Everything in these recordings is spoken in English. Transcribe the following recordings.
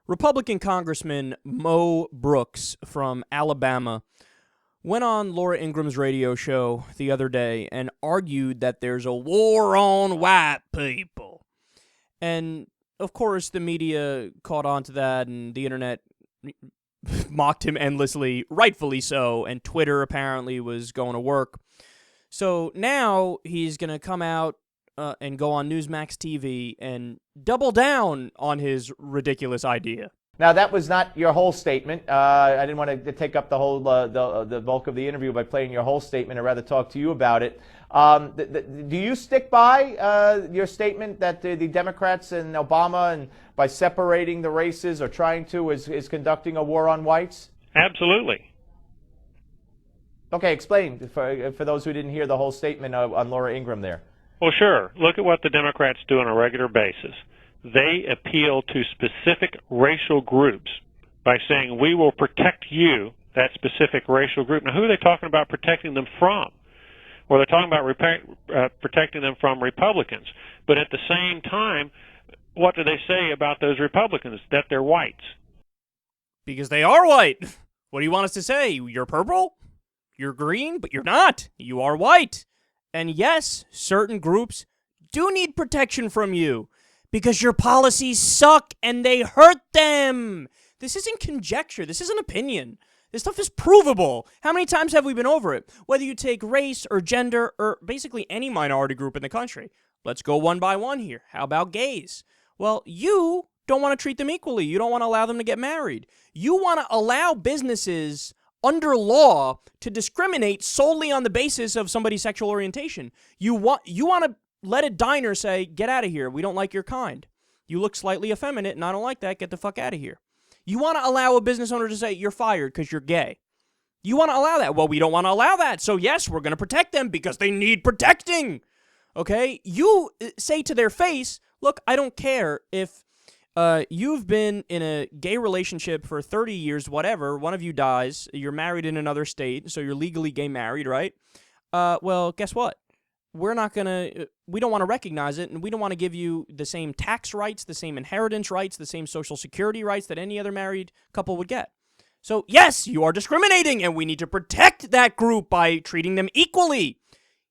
Republican Congressman Mo Brooks from Alabama went on Laura Ingram's radio show the other day and argued that there's a war on white people. And, of course, the media caught on to that, and the internet mocked him endlessly, rightfully so, and Twitter apparently was going to work. So now he's going to come out and go on Newsmax TV and double down on his ridiculous idea. Now, that was not your whole statement. I didn't want to take up the whole the bulk of the interview by playing your whole statement. I'd rather talk to you about it. Do you stick by your statement that the Democrats and Obama, and by separating the races or trying to, is conducting a war on whites? Absolutely. Okay, explain for those who didn't hear the whole statement on Laura Ingraham there. Well, sure. Look at what the Democrats do on a regular basis. They appeal to specific racial groups by saying, we will protect you, that specific racial group. Now, who are they talking about protecting them from? Well, they're talking about protecting them from Republicans. But at the same time, what do they say about those Republicans? That they're whites. Because they are white. What do you want us to say? You're purple? You're green? But you're not. You are white. And yes, certain groups do need protection from you because your policies suck and they hurt them. This isn't conjecture. This isn't opinion. This stuff is provable. How many times have we been over it? Whether you take race or gender or basically any minority group in the country. Let's go one by one here. How about gays? Well, you don't want to treat them equally. You don't want to allow them to get married. You want to allow businesses under law to discriminate solely on the basis of somebody's sexual orientation. You want to let a diner say, get out of here, we don't like your kind. You look slightly effeminate and I don't like that, get the fuck out of here. You want to allow a business owner to say, you're fired because you're gay. You want to allow that. Well, we don't want to allow that. So yes, we're going to protect them because they need protecting. Okay? You say to their face, look, I don't care if you've been in a gay relationship for 30 years, whatever, one of you dies, you're married in another state, so you're legally gay married, right? Well, guess what? We don't want to recognize it, and we don't want to give you the same tax rights, the same inheritance rights, the same social security rights that any other married couple would get. So, yes, you are discriminating, and we need to protect that group by treating them equally.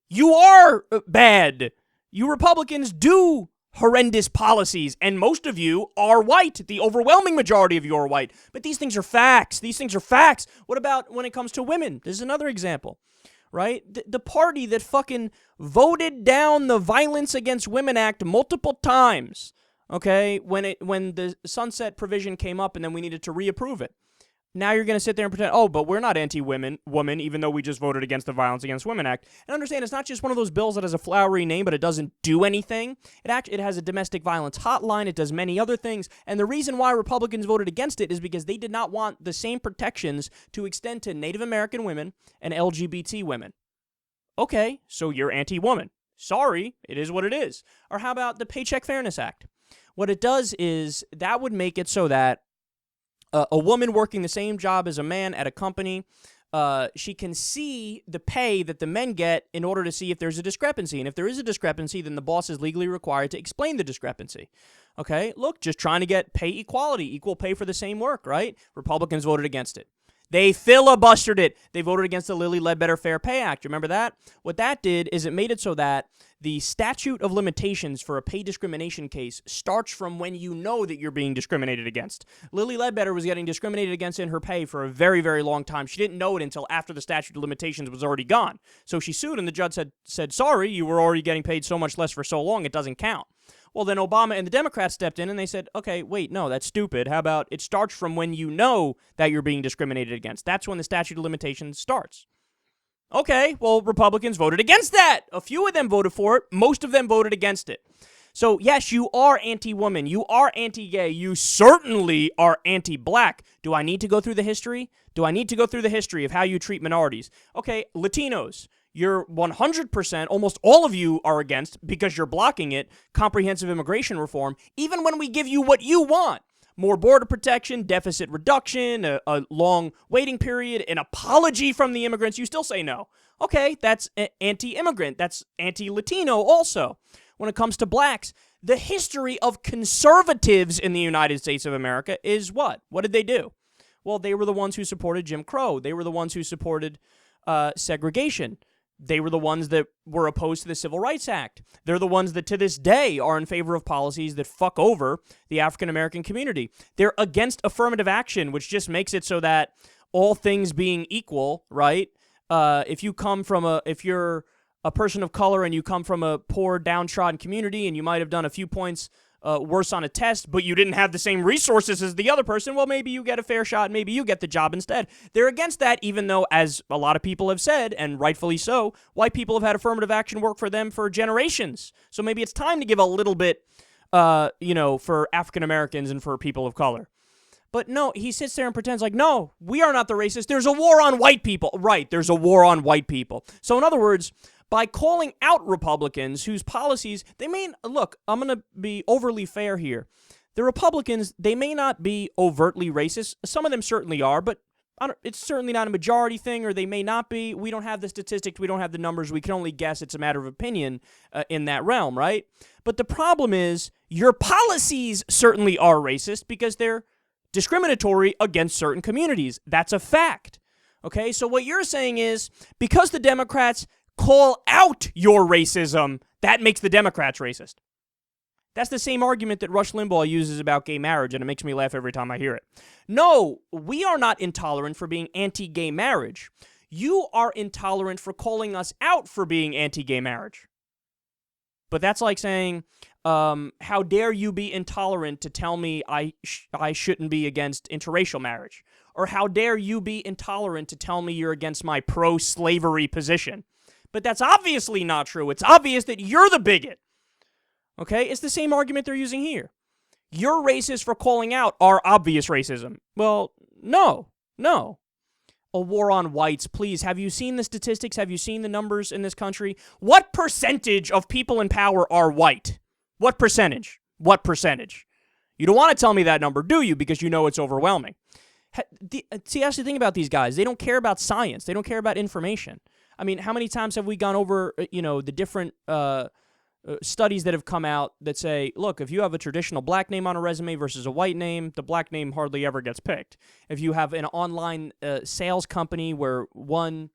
You are bad. You Republicans do horrendous policies, and most of you are white. The overwhelming majority of you are white. But these things are facts. These things are facts. What about when it comes to women? This is another example, right? The party that fucking voted down the Violence Against Women Act multiple times, okay, when the sunset provision came up and then we needed to reapprove it. Now you're going to sit there and pretend, oh, but we're not anti-woman, even though we just voted against the Violence Against Women Act. And understand, it's not just one of those bills that has a flowery name, but it doesn't do anything. It has a domestic violence hotline. It does many other things. And the reason why Republicans voted against it is because they did not want the same protections to extend to Native American women and LGBT women. Okay, so you're anti-woman. Sorry, it is what it is. Or how about the Paycheck Fairness Act? What it does is that would make it so that a woman working the same job as a man at a company, she can see the pay that the men get in order to see if there's a discrepancy. And if there is a discrepancy, then the boss is legally required to explain the discrepancy. Okay? Look, just trying to get pay equality, equal pay for the same work, right? Republicans voted against it. They filibustered it. They voted against the Lilly Ledbetter Fair Pay Act. You remember that? What that did is it made it so that the statute of limitations for a pay discrimination case starts from when you know that you're being discriminated against. Lilly Ledbetter was getting discriminated against in her pay for a very, very long time. She didn't know it until after the statute of limitations was already gone. So she sued, and the judge said, sorry, you were already getting paid so much less for so long, it doesn't count. Well, then Obama and the Democrats stepped in and they said, okay, wait, no, that's stupid. How about it starts from when you know that you're being discriminated against? That's when the statute of limitations starts. Okay, well, Republicans voted against that. A few of them voted for it. Most of them voted against it. So, yes, you are anti-woman. You are anti-gay. You certainly are anti-black. Do I need to go through the history? Do I need to go through the history of how you treat minorities? Okay, Latinos. You're 100%, almost all of you are against, because you're blocking it, comprehensive immigration reform, even when we give you what you want. More border protection, deficit reduction, a long waiting period, an apology from the immigrants, you still say no. Okay, that's anti-immigrant. That's anti-Latino also. When it comes to blacks, The history of conservatives in the United States of America is what? What did they do? Well, they were the ones who supported Jim Crow. They were the ones who supported segregation. They were the ones that were opposed to the Civil Rights Act. They're the ones that to this day are in favor of policies that fuck over the African-American community. They're against affirmative action, which just makes it so that all things being equal, right? If you're a person of color and you come from a poor, downtrodden community and you might have done a few points worse on a test, but you didn't have the same resources as the other person, well, maybe you get a fair shot, maybe you get the job instead. They're against that, even though, as a lot of people have said, and rightfully so, white people have had affirmative action work for them for generations. So maybe it's time to give a little bit, for African Americans and for people of color. But no, he sits there and pretends like, no, we are not the racist. There's a war on white people. Right, there's a war on white people. So in other words, by calling out Republicans whose policies, they may, look, I'm going to be overly fair here. The Republicans, they may not be overtly racist. Some of them certainly are, but it's certainly not a majority thing, or they may not be. We don't have the statistics. We don't have the numbers. We can only guess. It's a matter of opinion in that realm, right? But the problem is your policies certainly are racist because they're discriminatory against certain communities. That's a fact. Okay, so what you're saying is because the Democrats call out your racism, that makes the Democrats racist. That's the same argument that Rush Limbaugh uses about gay marriage, and it makes me laugh every time I hear it. No, we are not intolerant for being anti-gay marriage. You are intolerant for calling us out for being anti-gay marriage. But that's like saying, how dare you be intolerant to tell me I shouldn't be against interracial marriage? Or how dare you be intolerant to tell me you're against my pro-slavery position? But that's obviously not true. It's obvious that you're the bigot. Okay? It's the same argument they're using here. You're racist for calling out our obvious racism. Well, no. A war on whites, please. Have you seen the statistics? Have you seen the numbers in this country? What percentage of people in power are white? What percentage? What percentage? You don't want to tell me that number, do you? Because you know it's overwhelming. See, that's the thing about these guys. They don't care about science. They don't care about information. I mean, how many times have we gone over, the different studies that have come out that say, look, if you have a traditional black name on a resume versus a white name, the black name hardly ever gets picked. If you have an online sales company where one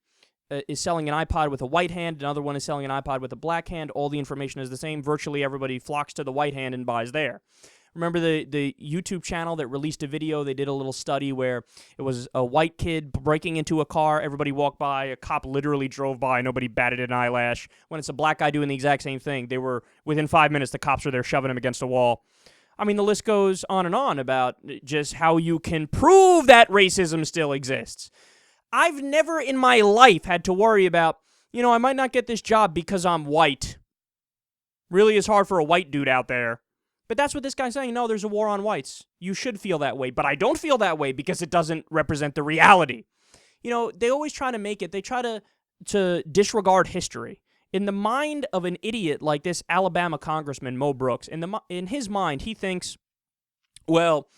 is selling an iPod with a white hand, another one is selling an iPod with a black hand, all the information is the same. Virtually everybody flocks to the white hand and buys there. Remember the YouTube channel that released a video? They did a little study where it was a white kid breaking into a car. Everybody walked by. A cop literally drove by. Nobody batted an eyelash. When it's a black guy doing the exact same thing, they were, within 5 minutes, the cops were there shoving him against a wall. I mean, the list goes on and on about just how you can prove that racism still exists. I've never in my life had to worry about, I might not get this job because I'm white. Really is hard for a white dude out there. But that's what this guy's saying. No, there's a war on whites. You should feel that way. But I don't feel that way because it doesn't represent the reality. They always try to make it, they try to disregard history. In the mind of an idiot like this Alabama Congressman Mo Brooks, in his mind, he thinks, well,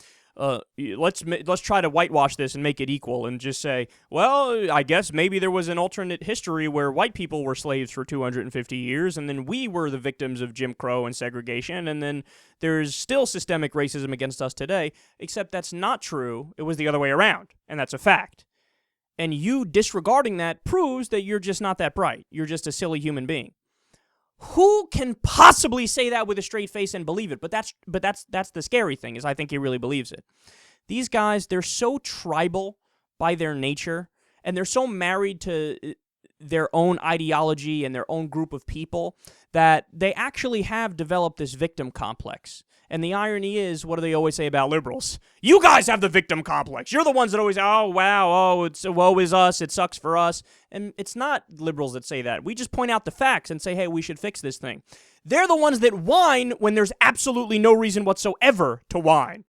let's try to whitewash this and make it equal and just say, well, I guess maybe there was an alternate history where white people were slaves for 250 years and then we were the victims of Jim Crow and segregation, and then there's still systemic racism against us today, except that's not true. It was the other way around, and that's a fact. And you disregarding that proves that you're just not that bright. You're just a silly human being. Who can possibly say that with a straight face and believe it? But that's the scary thing, is I think he really believes it. These guys, they're so tribal by their nature, and they're so married to their own ideology and their own group of people that they actually have developed this victim complex. And the irony is, what do they always say about liberals? You guys have the victim complex. You're the ones that always, oh, wow, it's woe is us, it sucks for us. And it's not liberals that say that. We just point out the facts and say, hey, we should fix this thing. They're the ones that whine when there's absolutely no reason whatsoever to whine.